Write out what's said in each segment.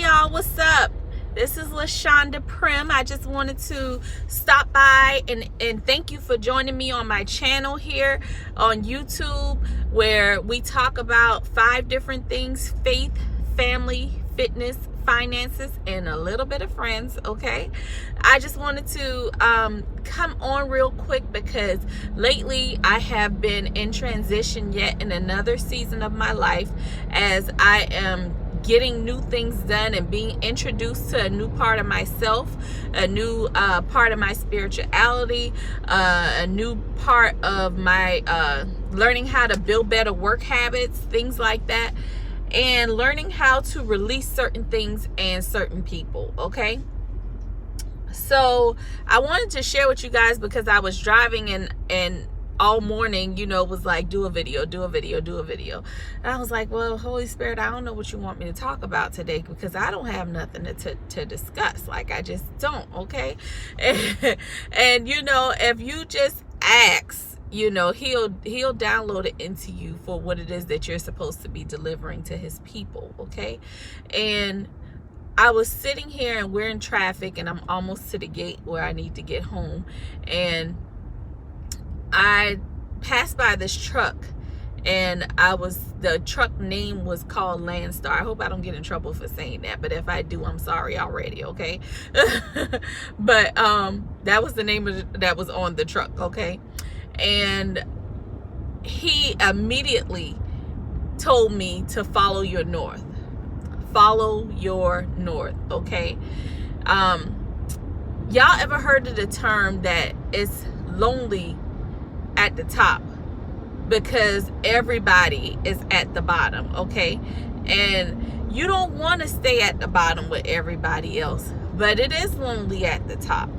y'all, what's up? This is LaShonda Prim. I just wanted to stop by and thank you for joining me on my channel here on YouTube, where we talk about 5 different things: faith, family, fitness, finances, and a little bit of friends. Okay, I just wanted to come on real quick because lately I have been in transition yet in another season of my life, as I am getting new things done and being introduced to a new part of myself, a new part of my spirituality, a new part of my learning how to build better work habits, things like that, and learning how to release certain things and certain people. Okay, so I wanted to share with you guys because I was driving and all morning, was like, do a video. And I was like, well, Holy Spirit, I don't know what you want me to talk about today, because I don't have nothing to discuss. Like, I just don't. Okay. And if you just ask, he'll download it into you for what it is that you're supposed to be delivering to his people. Okay. And I was sitting here and we're in traffic and I'm almost to the gate where I need to get home, and I passed by this truck, and the truck name was called Landstar. I hope I don't get in trouble for saying that, but if I do, I'm sorry already. Okay. But that was the name that was on the truck. Okay. And he immediately told me to follow your north. Okay. Y'all ever heard of the term that it's lonely at the top because everybody is at the bottom? Okay. And you don't want to stay at the bottom with everybody else, but it is lonely at the top.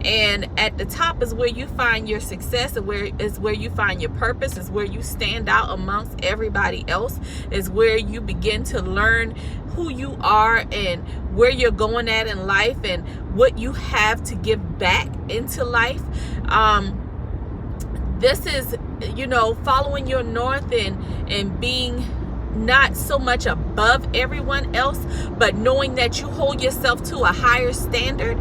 And at the top is where you find your success, and where you find your purpose, is where you stand out amongst everybody else, is where you begin to learn who you are and where you're going at in life and what you have to give back into life. This is, following your north and being not so much above everyone else, but knowing that you hold yourself to a higher standard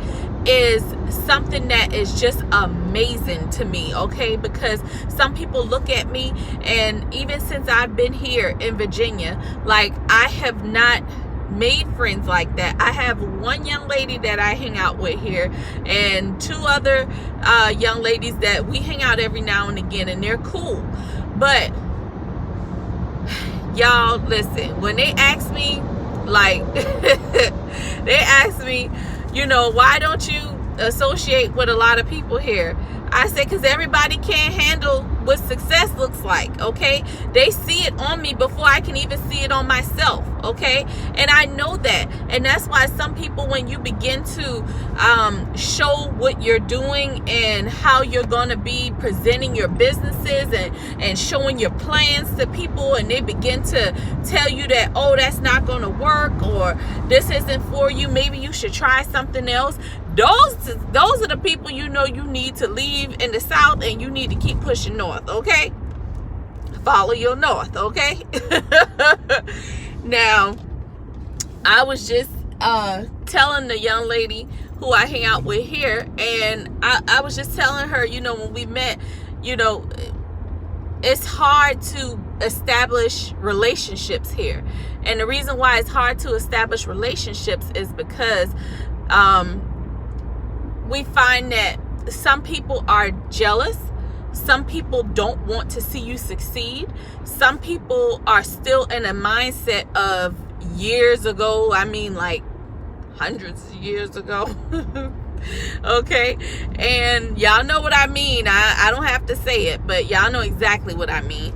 is something that is just amazing to me. Okay, because some people look at me, and even since I've been here in Virginia, like, I have not made friends like that. I have one young lady that I hang out with here, and 2 other young ladies that we hang out every now and again, and they're cool. But y'all, listen, when they ask me, like, why don't you associate with a lot of people here? I say, because everybody can't handle what success looks like. Okay, they see it on me before I can even see it on myself. Okay, and I know that, and that's why some people, when you begin to show what you're doing and how you're going to be presenting your businesses and showing your plans to people, and they begin to tell you that, oh, that's not going to work, or this isn't for you, maybe you should try something else. Those are the people you need to leave in the South, and you need to keep pushing north. Okay, follow your north. Okay. Now, I was just telling the young lady who I hang out with here, and I was just telling her, when we met, it's hard to establish relationships here. And the reason why it's hard to establish relationships is because we find that some people are jealous. Some people don't want to see you succeed. Some people are still in a mindset of years ago. I mean, like hundreds of years ago. Okay. And y'all know what I mean. I don't have to say it, but y'all know exactly what I mean.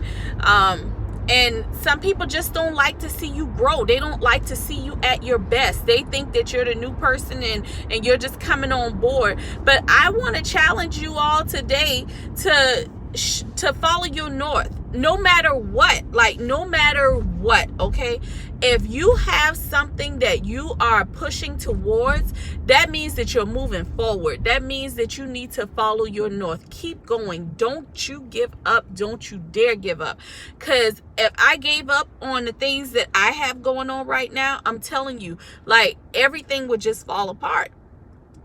And some people just don't like to see you grow. They don't like to see you at your best. They think that you're the new person and you're just coming on board. But I want to challenge you all today to follow your north, no matter what. Like, no matter what. Okay, If you have something that you are pushing towards, that means that you're moving forward. That means that you need to follow your north. Keep going. Don't you give up. Don't you dare give up. Because if I gave up on the things that I have going on right now, I'm telling you, like, everything would just fall apart.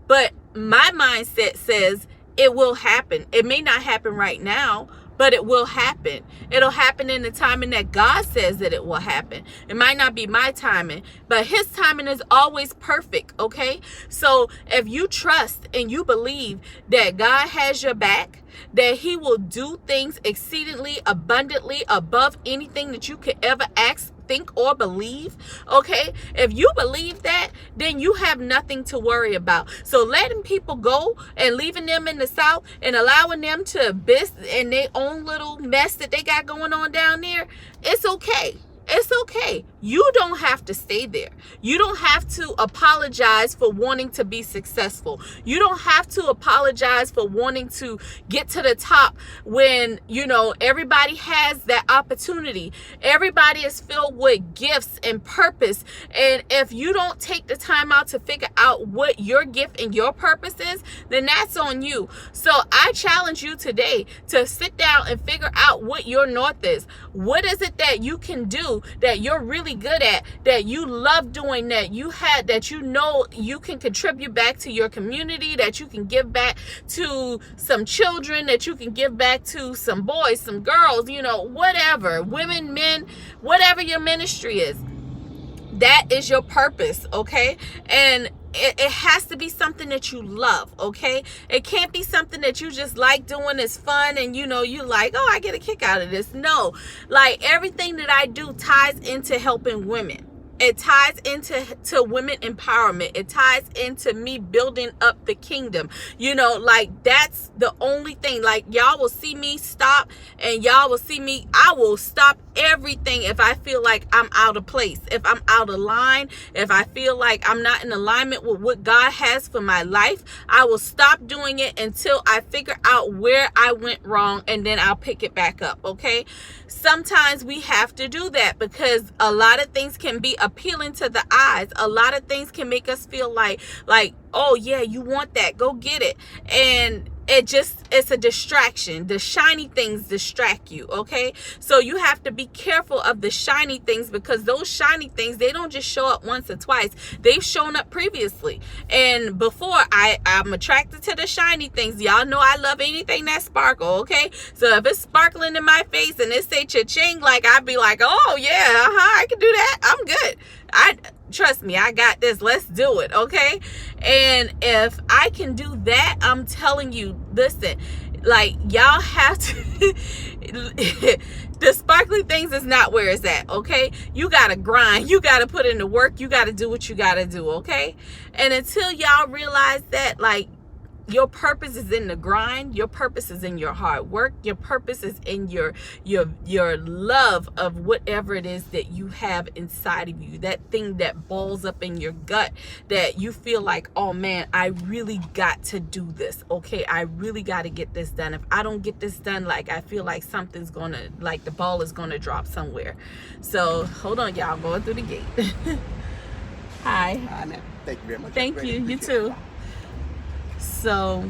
But my mindset says it will happen. It may not happen right now, but it will happen. It'll happen in the timing that God says that it will happen. It might not be my timing, but his timing is always perfect, okay? So if you trust and you believe that God has your back, that he will do things exceedingly abundantly above anything that you could ever ask, think, or believe, okay? If you believe that, then you have nothing to worry about. So letting people go and leaving them in the South and allowing them to bitch in their own little mess that they got going on down there, it's okay. It's okay. You don't have to stay there. You don't have to apologize for wanting to be successful. You don't have to apologize for wanting to get to the top when, you know, everybody has that opportunity. Everybody is filled with gifts and purpose. And if you don't take the time out to figure out what your gift and your purpose is, then that's on you. So I challenge you today to sit down and figure out what your north is. What is it that you can do that you're really good at, that you love doing, that you know you can contribute back to your community, that you can give back to some children, that you can give back to some boys, some girls, you know, whatever, women, men, whatever your ministry is. That is your purpose, okay? And it has to be something that you love, okay? It can't be something that you just like doing, is fun, and you know, you like, oh, I get a kick out of this. No, like, everything that I do ties into helping women. It ties into women empowerment. It ties into me building up the kingdom. You know, like, that's the only thing. Like, y'all will see me stop, and y'all will see me, I will stop everything if I feel like I'm out of place, if I'm out of line, if I feel like I'm not in alignment with what God has for my life. I will stop doing it until I figure out where I went wrong, and then I'll pick it back up, okay? Sometimes we have to do that because a lot of things can be appealing to the eyes. A lot of things can make us feel like, oh yeah, you want that, go get it. And it's a distraction. The shiny things distract you, okay? So you have to be careful of the shiny things, because those shiny things, they don't just show up once or twice. They've shown up previously. And before, I'm attracted to the shiny things. Y'all know I love anything that sparkle, okay? So if it's sparkling in my face and it say cha-ching, like, I'd be like, oh yeah, I can do that. I'm good. Trust me, I got this. Let's do it, okay? And if I can do that, I'm telling you, listen, like, y'all have to the sparkly things is not where it's at, okay? You gotta grind, you gotta put in the work, you gotta do what you gotta do, okay? And until y'all realize that, like, your purpose is in the grind, your purpose is in your hard work, your purpose is in your love of whatever it is that you have inside of you, that thing that balls up in your gut, that you feel like, oh man, I really got to do this, okay? I really got to get this done. If I don't get this done, like, I feel like something's gonna, like, the ball is gonna drop somewhere. So hold on, y'all, going through the gate. Hi. Hi, man. Thank you very much. Thank you. You too. So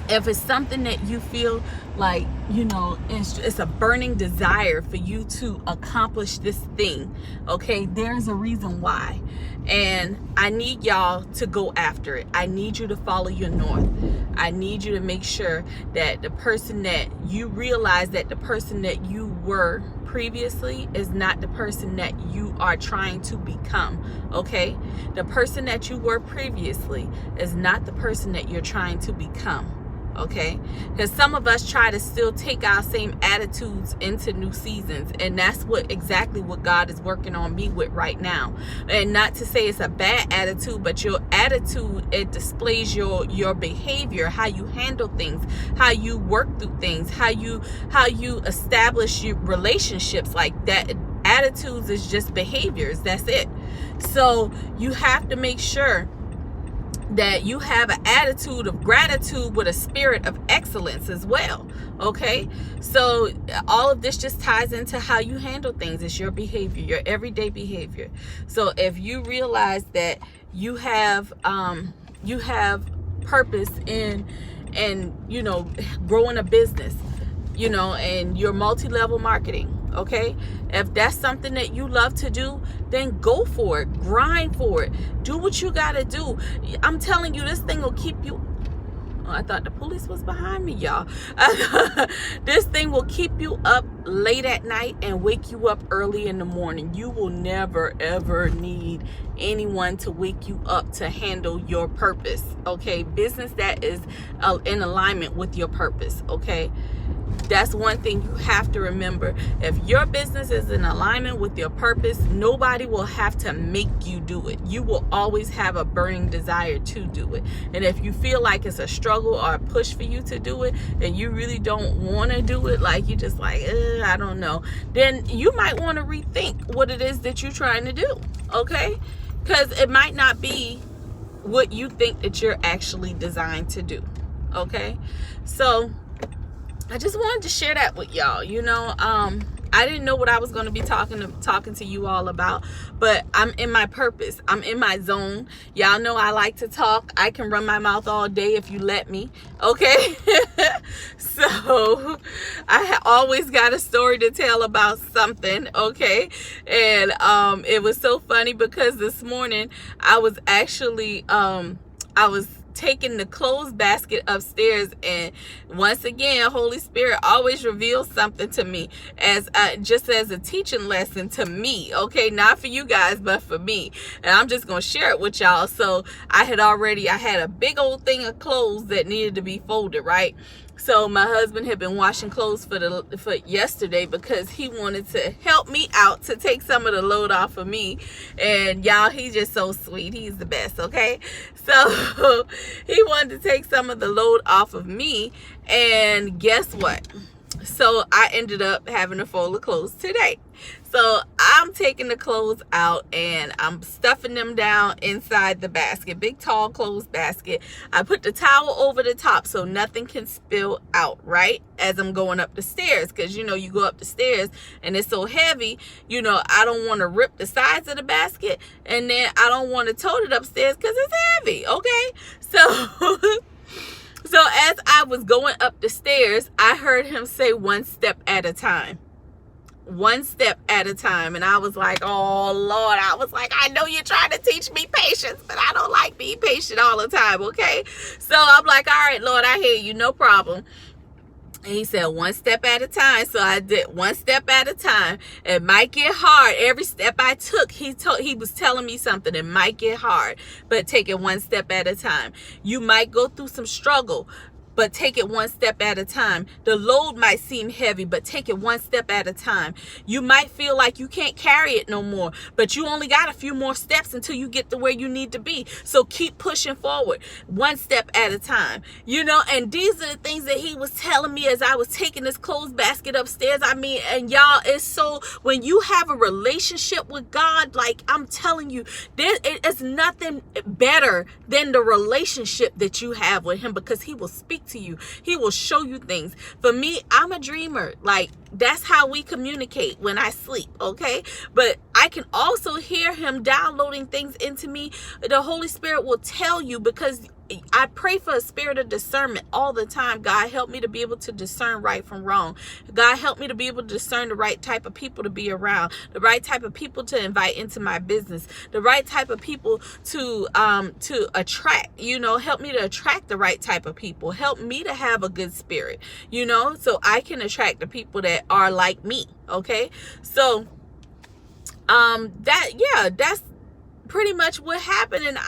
if it's something that you feel like, you know, it's a burning desire for you to accomplish this thing, okay, there's a reason why. And I need y'all to go after it. I need you to follow your north. I need you to make sure that the person that you realize that the person that you were previously is not the person that you are trying to become, okay? The person that you were previously is not the person that you're trying to become, okay? Because some of us try to still take our same attitudes into new seasons, and that's exactly what God is working on me with right now. And not to say it's a bad attitude, but your attitude, it displays your behavior, how you handle things, how you work through things, how you establish your relationships. Like that, attitudes is just behaviors, that's it. So you have to make sure that you have an attitude of gratitude with a spirit of excellence as well. Okay, so all of this just ties into how you handle things. It's your behavior, your everyday behavior. So if you realize that you have purpose in, and you know, growing a business, you know, and your multi-level marketing, okay, if that's something that you love to do, then go for it, grind for it, do what you gotta do. I'm telling you, this thing will keep you. Oh, I thought the police was behind me, y'all. This thing will keep you up late at night and wake you up early in the morning. You will never ever need anyone to wake you up to handle your purpose, okay? Business that is in alignment with your purpose, okay? That's one thing you have to remember. If your business is in alignment with your purpose, nobody will have to make you do it. You will always have a burning desire to do it. And if you feel like it's a struggle or a push for you to do it, and you really don't want to do it, like you just like, I don't know, then you might want to rethink what it is that you're trying to do, okay? Because it might not be what you think that you're actually designed to do, okay? So I just wanted to share that with y'all. You know, I didn't know what I was going to be talking to you all about, but I'm in my purpose. I'm in my zone. Y'all know I like to talk. I can run my mouth all day if you let me. Okay. So I always got a story to tell about something. Okay. And it was so funny because this morning I was actually taking the clothes basket upstairs, and once again, Holy Spirit always reveals something to me as just as a teaching lesson to me, okay, not for you guys but for me, and I'm just gonna share it with y'all. So I had a big old thing of clothes that needed to be folded, right? So my husband had been washing clothes for yesterday because he wanted to help me out to take some of the load off of me. And y'all, he's just so sweet. He's the best, okay? So he wanted to take some of the load off of me. And guess what? So I ended up having to fold the clothes today. So I'm taking the clothes out and I'm stuffing them down inside the basket, big tall clothes basket. I put the towel over the top so nothing can spill out, right, as I'm going up the stairs, because you know, you go up the stairs and it's so heavy, you know, I don't want to rip the sides of the basket, and then I don't want to tote it upstairs because it's heavy, okay? So as I was going up the stairs, I heard him say, "One step at a time." One step at a time. And I was like, oh Lord, I was like, I know you're trying to teach me patience, but I don't like being patient all the time, okay? So I'm like, all right, Lord, I hear you, no problem. And he said, one step at a time. So I did one step at a time. It might get hard. Every step I took, he was telling me something. It might get hard, but take it one step at a time. You might go through some struggle, but take it one step at a time. The load might seem heavy, but take it one step at a time. You might feel like you can't carry it no more, but you only got a few more steps until you get to where you need to be. So keep pushing forward, one step at a time. You know, and these are the things that he was telling me as I was taking this clothes basket upstairs. I mean, and y'all, it's so, when you have a relationship with God, like I'm telling you, it's nothing better than the relationship that you have with him, because he will speak to you. He will show you things. For me, I'm a dreamer. Like, that's how we communicate when I sleep, okay? But I can also hear him downloading things into me. The Holy Spirit will tell you, because I pray for a spirit of discernment all the time. God, help me to be able to discern right from wrong. God, help me to be able to discern the right type of people to be around, the right type of people to invite into my business, the right type of people to attract, you know, help me to attract the right type of people. Help me to have a good spirit, you know, so I can attract the people that are like me, okay? So that's pretty much what happened. And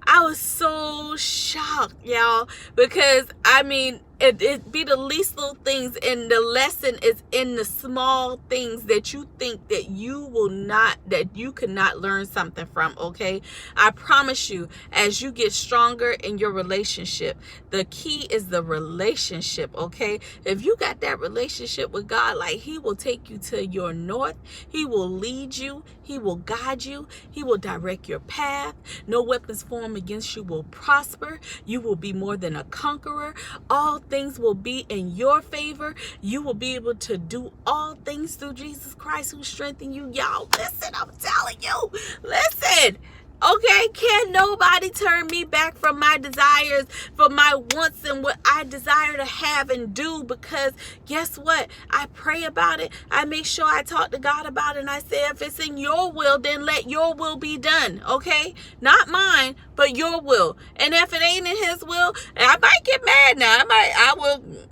I was so shocked, y'all, because I mean, it be the least little things, and the lesson is in the small things that you think that you cannot learn something from, okay? I promise you, as you get stronger in your relationship, the key is the relationship, okay? If you got that relationship with God, like, he will take you to your north, he will lead you, he will guide you, he will direct your path. No weapons formed formed against you will prosper. You will be more than a conqueror. All things will be in your favor. You will be able to do all things through Jesus Christ who strengthens you. Y'all, listen, I'm telling you. Listen. Okay, can nobody turn me back from my desires, from my wants and what I desire to have and do, because guess what? I pray about it. I make sure I talk to God about it, and I say, if it's in your will, then let your will be done, okay? Not mine, but your will. And if it ain't in his will, I might get mad now.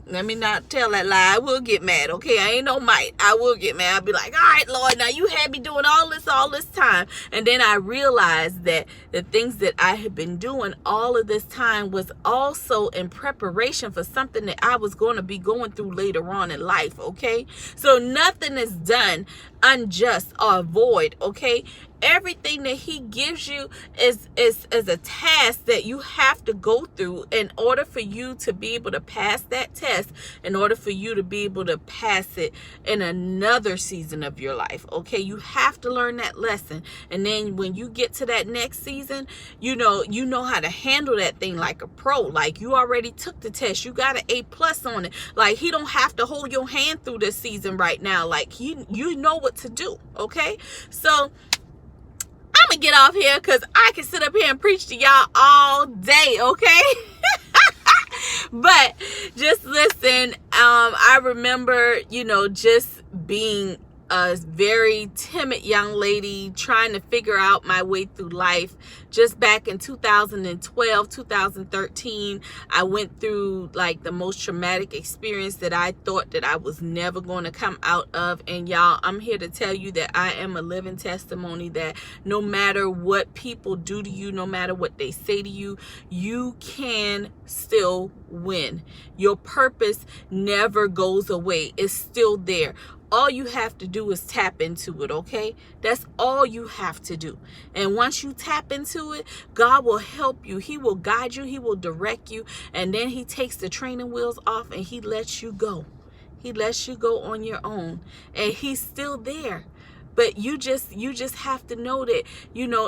Let me not tell that lie. I will get mad, okay? I ain't no might. I will get mad. I'll be like, all right, Lord, now you had me doing all this time. And then I realized that the things that I had been doing all of this time was also in preparation for something that I was going to be going through later on in life, okay? So nothing is done unjust or void, okay? Everything that he gives you is a task that you have to go through in order for you to be able to pass that test, in order for you to be able to pass it in another season of your life, okay? You have to learn that lesson. And then when you get to that next season, you know how to handle that thing like a pro. Like, you already took the test. You got an A+ on it. Like, he don't have to hold your hand through this season right now. Like, you know what to do, okay? So I'm gonna get off here because I can sit up here and preach to y'all all day, okay? But just listen, I remember, just being a very timid young lady trying to figure out my way through life. Just back in 2012, 2013, I went through like the most traumatic experience that I thought that I was never going to come out of. And y'all, I'm here to tell you that I am a living testimony that no matter what people do to you, no matter what they say to you, you can still win. Your purpose never goes away. It's still there. All you have to do is tap into it, okay? That's all you have to do. And once you tap into it, God will help you. He will guide you. He will direct you. And then he takes the training wheels off and he lets you go. He lets you go on your own. And he's still there. But you just have to know that,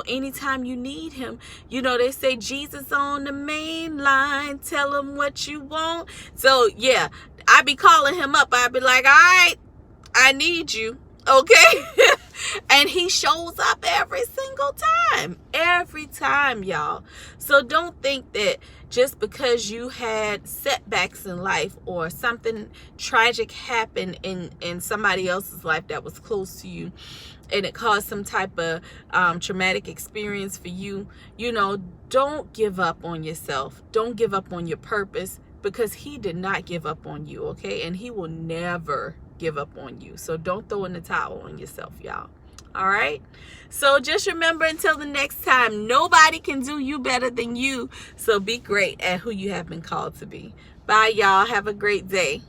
anytime you need him, they say Jesus on the main line, tell him what you want. So, yeah, I be calling him up. I be like, all right, I need you, okay? And he shows up every single time, y'all. So don't think that just because you had setbacks in life or something tragic happened in somebody else's life that was close to you, and it caused some type of traumatic experience for you, don't give up on yourself. Don't give up on your purpose, because he did not give up on you, okay? And he will never give up on you. So don't throw in the towel on yourself, y'all. All right? So just remember, until the next time, nobody can do you better than you. So be great at who you have been called to be. Bye, y'all. Have a great day.